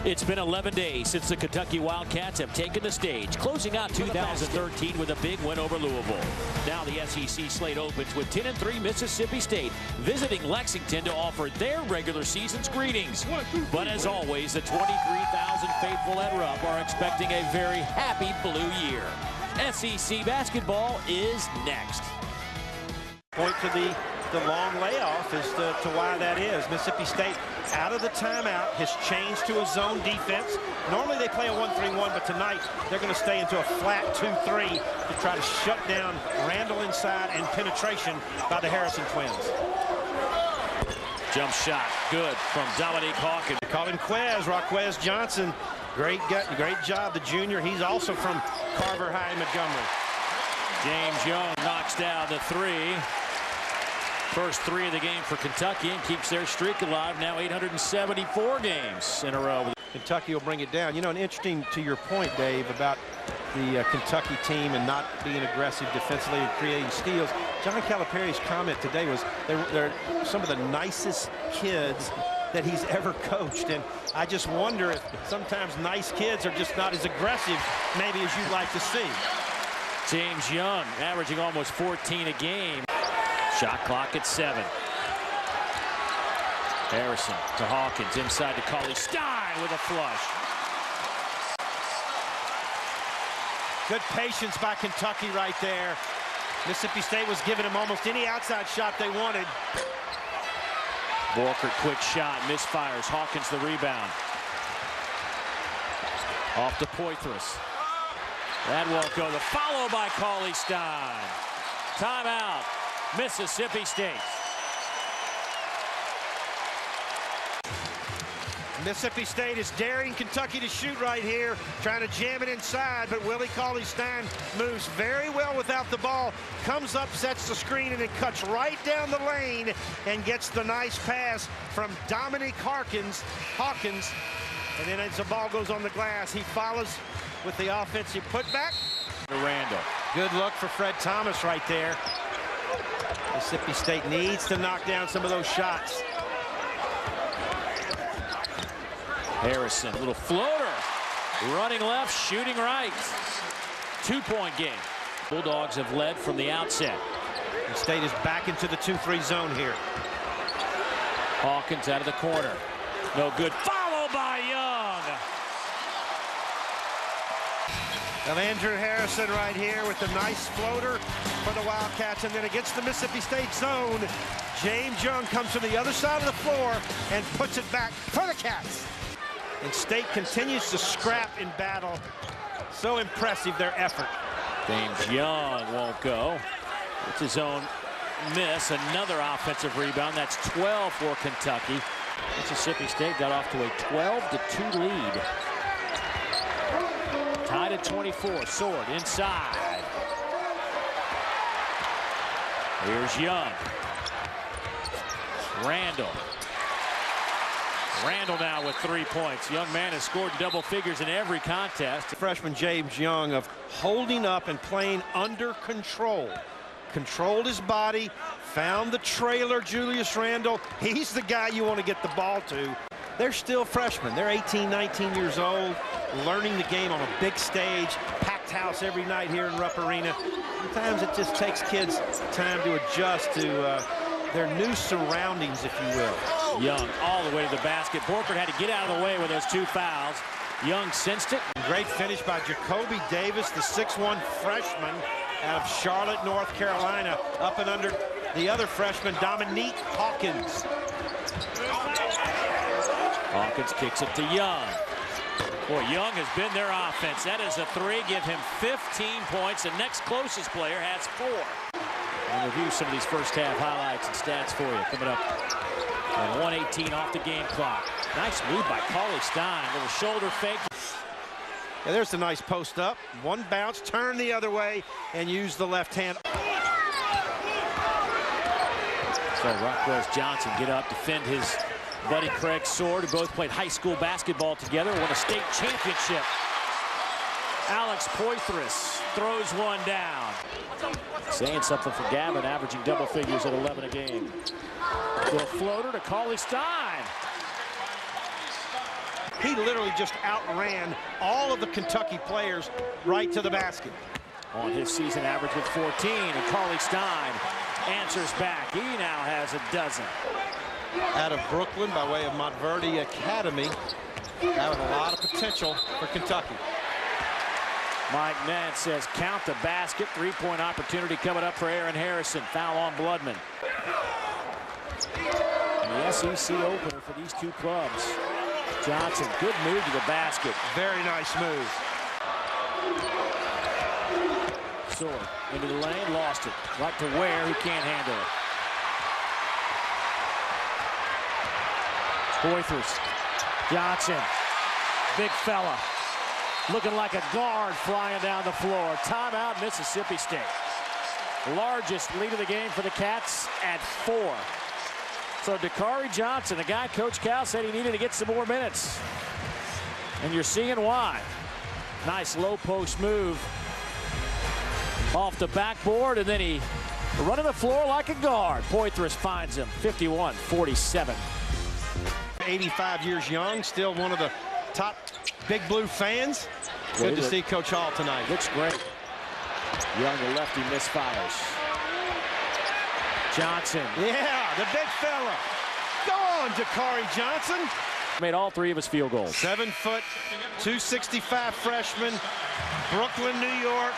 It's been 11 days since the Kentucky Wildcats have taken the stage, closing out 2013 with a big win over Louisville. Now the SEC slate opens with 10-3 Mississippi State visiting Lexington to offer their regular season's greetings. But as always, the 23,000 faithful at Rupp are expecting a very happy blue year. SEC basketball is next. Point to the long layoff as to why that is. Mississippi State out of the timeout has changed to a zone defense. Normally they play a 1-3-1, but tonight they're going to stay into a flat 2-3 to try to shut down Randall inside and penetration by the Harrison twins. Jump shot, good from Dominique Hawkins. They call him Quez, Raquez Johnson. Great job, the junior. He's also from Carver High, Montgomery. James Young knocks down the three. First three of the game for Kentucky and keeps their streak alive. Now 874 games in a row. Kentucky will bring it down. You know, and interesting to your point, Dave, about the Kentucky team and not being aggressive defensively and creating steals. John Calipari's comment today was they're some of the nicest kids that he's ever coached. And I just wonder if sometimes nice kids are just not as aggressive maybe as you'd like to see. James Young averaging almost 14 a game. Shot clock at 7. Harrison to Hawkins, inside to Cauley-Stein with a flush. Good patience by Kentucky right there. Mississippi State was giving them almost any outside shot they wanted. Borkert, quick shot, misfires. Hawkins the rebound. Off to Poitras. That won't go. The follow by Cauley-Stein. Timeout, Mississippi State. Mississippi State is daring Kentucky to shoot right here, trying to jam it inside, but Willie Cauley-Stein moves very well without the ball, comes up, sets the screen, and then cuts right down the lane and gets the nice pass from Dominique Hawkins, and then as the ball goes on the glass, he follows with the offensive putback. To Randall. Good look for Fred Thomas right there. Mississippi State needs to knock down some of those shots. Harrison, little floater. Running left, shooting right. 2-point game. Bulldogs have led from the outset. And State is back into the 2-3 zone here. Hawkins out of the corner. No good. Followed by Young. And Andrew Harrison right here with the nice floater for the Wildcats. And then against the Mississippi State zone, James Young comes from the other side of the floor and puts it back for the Cats. And State continues to scrap in battle. So impressive, their effort. James Young won't go. It's his own miss. Another offensive rebound. That's 12 for Kentucky. Mississippi State got off to a 12-2 lead. Tied at 24. Sword inside. Here's Young. Randall now with 3 points. Young man has scored double figures in every contest. Freshman James Young of holding up and playing under control. Controlled his body, found the trailer, Julius Randall. He's the guy you want to get the ball to. They're still freshmen. They're 18, 19 years old, learning the game on a big stage, packed house every night here in Rupp Arena. Sometimes it just takes kids time to adjust to their new surroundings, if you will. Young all the way to the basket. Borkert had to get out of the way with those 2 fouls. Young sensed it. Great finish by Jacoby Davis, the 6'1 freshman out of Charlotte, North Carolina, up and under the other freshman, Dominique Hawkins. Hawkins kicks it to Young. Boy, Young has been their offense. That is a 3. Give him 15 points. The next closest player has 4. We'll review some of these first half highlights and stats for you coming up. And 1:18 off the game clock. Nice move by Cauley-Stein. Little shoulder fake. Yeah, there's the nice post up. One bounce, turn the other way, and use the left hand. So Raquez Johnson get up, defend his buddy Craig Sword, who both played high school basketball together, won a state championship. Alex Poitras throws one down. Saying something for Gavin, averaging double figures at 11 a game. Little floater to Cauley-Stein. He literally just outran all of the Kentucky players right to the basket. On his season average with 14, and Cauley-Stein answers back. He now has a dozen. Out of Brooklyn by way of Montverde Academy. Now with a lot of potential for Kentucky. Mike Nance says count the basket. Three-point opportunity coming up for Aaron Harrison. Foul on Bloodman. And the SEC opener for these two clubs. Johnson, good move to the basket. Very nice move. Sword into the lane, lost it. Right to Ware, who can't handle it. Poythress. Johnson, big fella. Looking like a guard flying down the floor. Timeout, Mississippi State. Largest lead of the game for the Cats at 4. So Dakari Johnson, the guy Coach Cal said he needed to get some more minutes. And you're seeing why. Nice low post move. Off the backboard, and then he running the floor like a guard. Poythress finds him, 51-47. 85 years young, still one of the top Big Blue fans. Good to see Coach Hall tonight. Looks great. Young, the lefty, misfires. Johnson. Yeah, the big fella. Go on, Dakari Johnson. Made all 3 of his field goals. 7 foot, 265 freshman, Brooklyn, New York.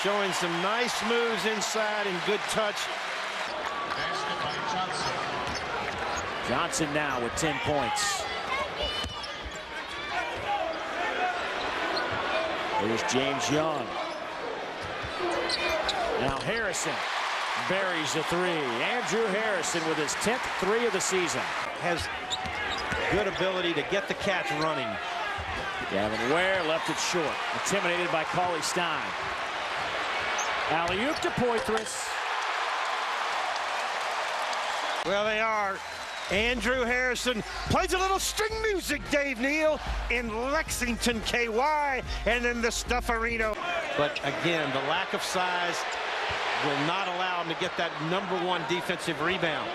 Showing some nice moves inside and good touch. Johnson now with 10 points. Here's James Young. Now Harrison buries the 3. Andrew Harrison with his 10th 3 of the season. Has good ability to get the Cats running. Gavin Ware left it short. Intimidated by Cauley-Stein. Alley-oop to Poythress. Well, they are. Andrew Harrison plays a little string music, Dave Neal, in Lexington, KY, and then the Stuffarino. But again, the lack of size will not allow him to get that #1 defensive rebound.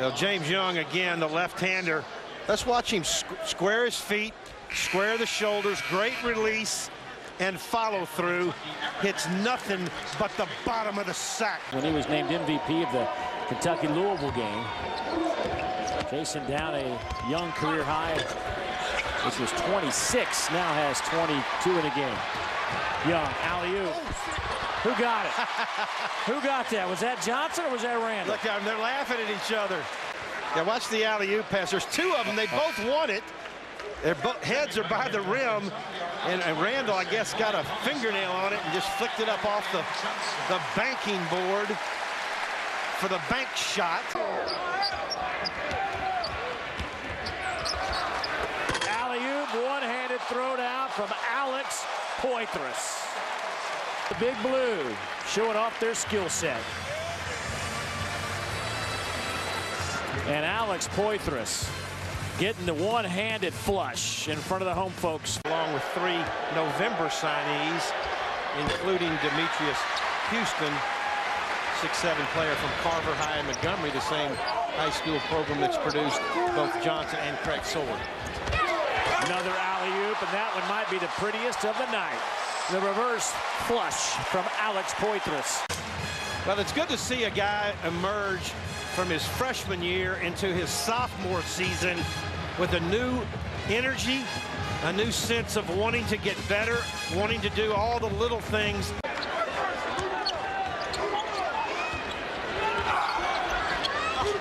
Well, James Young, again, the left-hander. Let's watch him square his feet, square the shoulders, great release, and follow through. Hits nothing but the bottom of the sack. When he was named MVP of the Kentucky-Louisville game, chasing down a Young career high, which was 26, now has 22 in a game. Young, alley-oop. Who got it? Who got that? Was that Johnson or was that Randall? Look, they're laughing at each other. Yeah, watch the alley-oop pass. There's 2 of them. They both want it. Their heads are by the rim, and Randall, I guess, got a fingernail on it and just flicked it up off the banking board for the bank shot. Alley-oop, one-handed throw down from Alex Poythress. The Big Blue showing off their skill set. And Alex Poythress getting the one-handed flush in front of the home folks. Along with 3 November signees, including Demetrius Houston, 6'7" player from Carver High in Montgomery, the same high school program that's produced both Johnson and Craig Sword. Another alley-oop, and that one might be the prettiest of the night. The reverse flush from Alex Poythress. Well, it's good to see a guy emerge from his freshman year into his sophomore season with a new energy, a new sense of wanting to get better, wanting to do all the little things.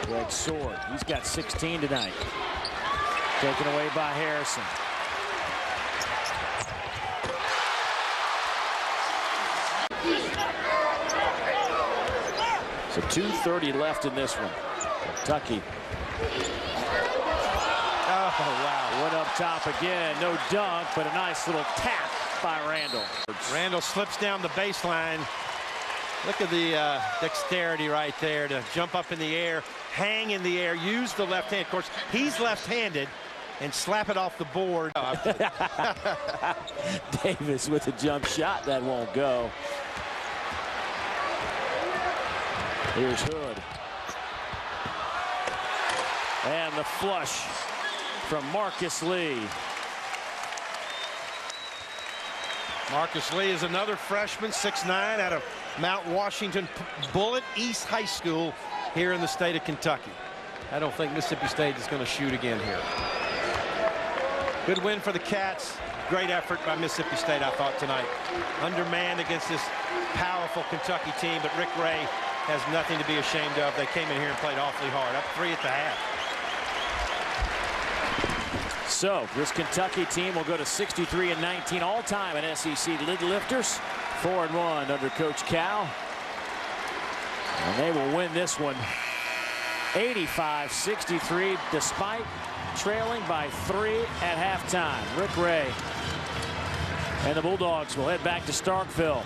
Greg Sword, he's got 16 tonight. Taken away by Harrison. So 2:30 left in this one. Kentucky. Oh, wow. Went up top again. No dunk, but a nice little tap by Randall. Randall slips down the baseline. Look at the dexterity right there to jump up in the air, hang in the air, use the left hand. Of course, he's left-handed, and slap it off the board. Davis with a jump shot. That won't go. Here's Hood. And the flush from Marcus Lee. Marcus Lee is another freshman, 6'9", out of Mount Washington Bullitt East High School here in the state of Kentucky. I don't think Mississippi State is going to shoot again here. Good win for the Cats. Great effort by Mississippi State, I thought, tonight. Undermanned against this powerful Kentucky team, but Rick Ray has nothing to be ashamed of. They came in here and played awfully hard, up 3 at the half. So this Kentucky team will go to 63-19 all-time at SEC lid lifters. 4-1 under Coach Cal. And they will win this one 85-63 despite trailing by 3 at halftime. Rick Ray and the Bulldogs will head back to Starkville.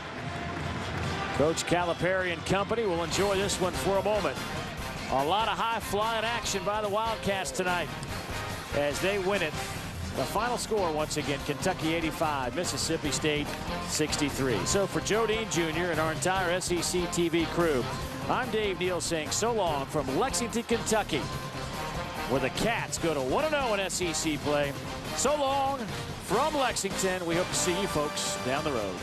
Coach Calipari and company will enjoy this one for a moment. A lot of high-flying action by the Wildcats tonight as they win it. The final score once again, Kentucky 85, Mississippi State 63. So for Joe Dean Jr. and our entire SEC TV crew, I'm Dave Neal saying so long from Lexington, Kentucky, where the Cats go to 1-0 in SEC play. So long from Lexington. We hope to see you folks down the road.